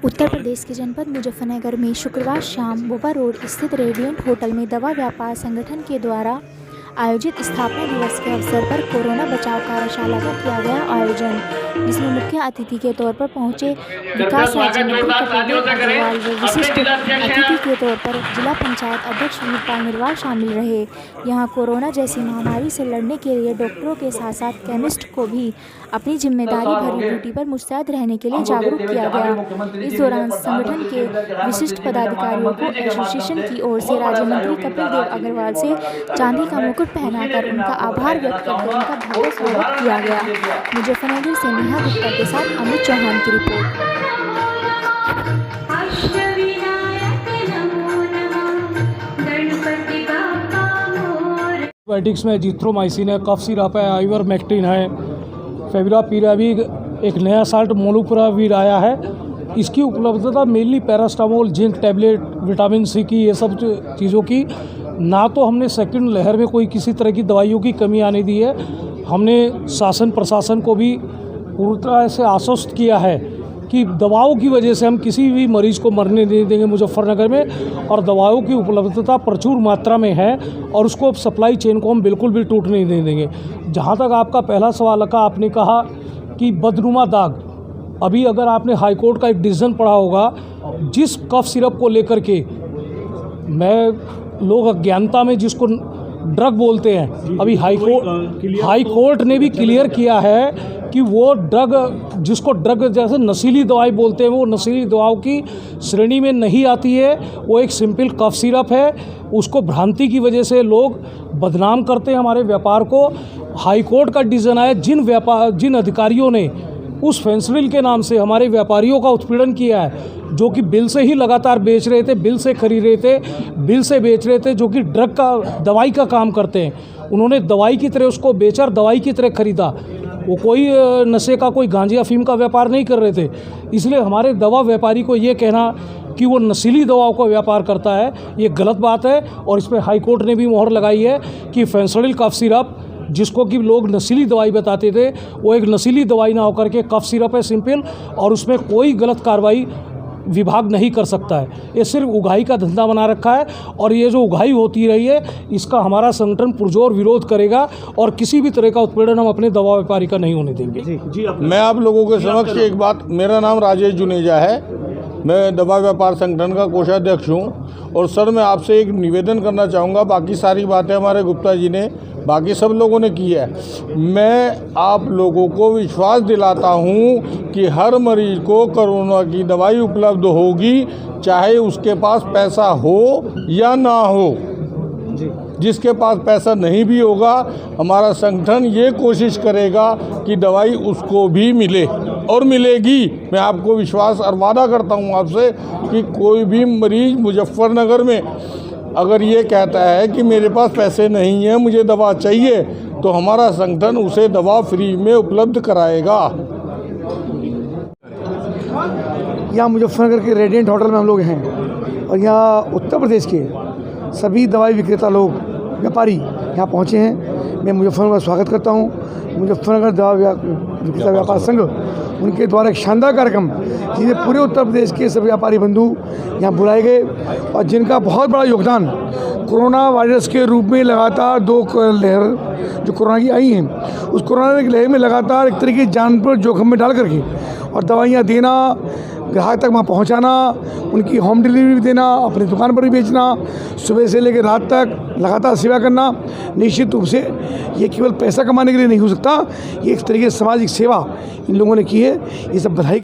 उत्तर प्रदेश के जनपद मुजफ्फरनगर में शुक्रवार शाम बोबा रोड स्थित रेडिएंट होटल में दवा व्यापार संगठन के द्वारा आयोजित स्थापना दिवस के अवसर पर कोरोना बचाव कार्यशाला का किया गया आयोजन, जिसमें मुख्य अतिथि के तौर पर पहुंचे विकास राज्य मंत्री कपिलदेव अग्रवाल व विशिष्ट अतिथि के तौर पर जिला पंचायत अध्यक्ष वीरपाल निर्वाल शामिल रहे। यहां कोरोना जैसी महामारी से लड़ने के लिए डॉक्टरों के साथ साथ केमिस्ट को भी अपनी जिम्मेदारी भरी ड्यूटी पर मुस्तैद रहने के लिए जागरूक किया गया। इस दौरान संगठन के विशिष्ट पदाधिकारियों को एसोसिएशन की ओर से राज्य मंत्री कपिलदेव अग्रवाल से चांदी का मुकुट पहनाकर उनका आभार व्यक्त करके उनका भव्य स्वागत किया गया। मुजफ्फरनगर से नेहा गुप्ता के साथ अमित चौहान की रिपोर्ट। एंटीबायोटिक्स में जिथ्रोमाइसिन है, कफ सिरप है, आइवरमेक्टिन है, फेविपिराविर, एक नया साल्ट मोलनुपिराविर आया है। इसकी उपलब्धता mainly paracetamol, zinc tablet, vitamin C की, ये सब चीज़ों की ना तो हमने सेकंड लहर में कोई किसी तरह की दवाइयों की कमी आने दी है। हमने शासन प्रशासन को भी पूरी तरह से आश्वस्त किया है कि दवाओं की वजह से हम किसी भी मरीज़ को मरने नहीं देंगे मुजफ्फरनगर में, और दवाओं की उपलब्धता प्रचुर मात्रा में है और उसको सप्लाई चेन को हम बिल्कुल भी टूट नहीं देंगे। जहाँ तक आपका पहला सवाल का, आपने कहा कि बदनुमा दाग, अभी अगर आपने हाईकोर्ट का एक डिसीजन पढ़ा होगा, जिस कफ सिरप को लेकर के लोग अज्ञानता में जिसको ड्रग बोलते हैं, अभी हाई कोर्ट ने भी क्लियर किया है कि वो ड्रग, जिसको ड्रग जैसे नशीली दवाई बोलते हैं, वो नशीली दवाओं की श्रेणी में नहीं आती है। वो एक सिंपल कफ सिरप है। उसको भ्रांति की वजह से लोग बदनाम करते हैं हमारे व्यापार को। हाई कोर्ट का डिसीजन आया, जिन अधिकारियों ने उस फेंसिडिल के नाम से हमारे व्यापारियों का उत्पीड़न किया है, जो कि बिल से ही लगातार बेच रहे थे, बिल से खरीद रहे थे, बिल से बेच रहे थे, जो कि ड्रग का, दवाई का काम करते हैं, उन्होंने दवाई की तरह उसको बेचा और दवाई की तरह खरीदा। वो कोई नशे का, कोई गांजे अफीम का व्यापार नहीं कर रहे थे। इसलिए हमारे दवा व्यापारी को ये कहना कि वो नशीली दवाओं का व्यापार करता है, ये गलत बात है। और इस पर हाई कोर्ट ने भी मोहर लगाई है कि फेंसिडिल कफ सिरप, जिसको कि लोग नशीली दवाई बताते थे, वो एक नशीली दवाई ना होकर के कफ सिरप है सिंपल, और उसमें कोई गलत कार्रवाई विभाग नहीं कर सकता है। ये सिर्फ उगाही का धंधा बना रखा है, और ये जो उगाही होती रही है, इसका हमारा संगठन पुरजोर विरोध करेगा और किसी भी तरह का उत्पीड़न हम अपने दवा व्यापारी का नहीं होने देंगे। मैं आप लोगों के समक्ष एक बात, मेरा नाम राजेश जुनेजा है, मैं दवा व्यापार संगठन का कोषाध्यक्ष हूँ। और सर, मैं आपसे एक निवेदन करना चाहूँगा, बाकी सारी बातें हमारे गुप्ता जी ने, बाकी सब लोगों ने की है। मैं आप लोगों को विश्वास दिलाता हूँ कि हर मरीज को कोरोना की दवाई उपलब्ध होगी, चाहे उसके पास पैसा हो या ना हो। जिसके पास पैसा नहीं भी होगा, हमारा संगठन ये कोशिश करेगा कि दवाई उसको भी मिले और मिलेगी। मैं आपको विश्वास और वादा करता हूँ आपसे कि कोई भी मरीज मुजफ्फरनगर में अगर ये कहता है कि मेरे पास पैसे नहीं है, मुझे दवा चाहिए, तो हमारा संगठन उसे दवा फ्री में उपलब्ध कराएगा। यहाँ मुजफ्फरनगर के रेडिएंट होटल में हम लोग हैं, और यहाँ उत्तर प्रदेश के सभी दवाई विक्रेता लोग, व्यापारी यहाँ पहुँचे हैं। मैं मुजफ्फरनगर का स्वागत करता हूँ। मुजफ्फरनगर दवा विक्रेता व्यापार संघ, उनके द्वारा एक शानदार कार्यक्रम, जिन्हें पूरे उत्तर प्रदेश के सभी व्यापारी बंधु यहाँ बुलाए गए, और जिनका बहुत बड़ा योगदान कोरोना वायरस के रूप में लगातार 2 लहर जो कोरोना की आई हैं, उस कोरोना की लहर में लगातार एक तरीके की जान पर जोखिम में डाल करके और दवाइयाँ देना, ग्राहक तक वहाँ पहुँचाना, उनकी होम डिलीवरी भी देना, अपनी दुकान पर भी बेचना, सुबह से लेकर रात तक लगातार सेवा करना। निश्चित रूप से ये केवल पैसा कमाने के लिए नहीं हो सकता, ये एक तरीके से सामाजिक सेवा इन लोगों ने की है। ये सब बधाई।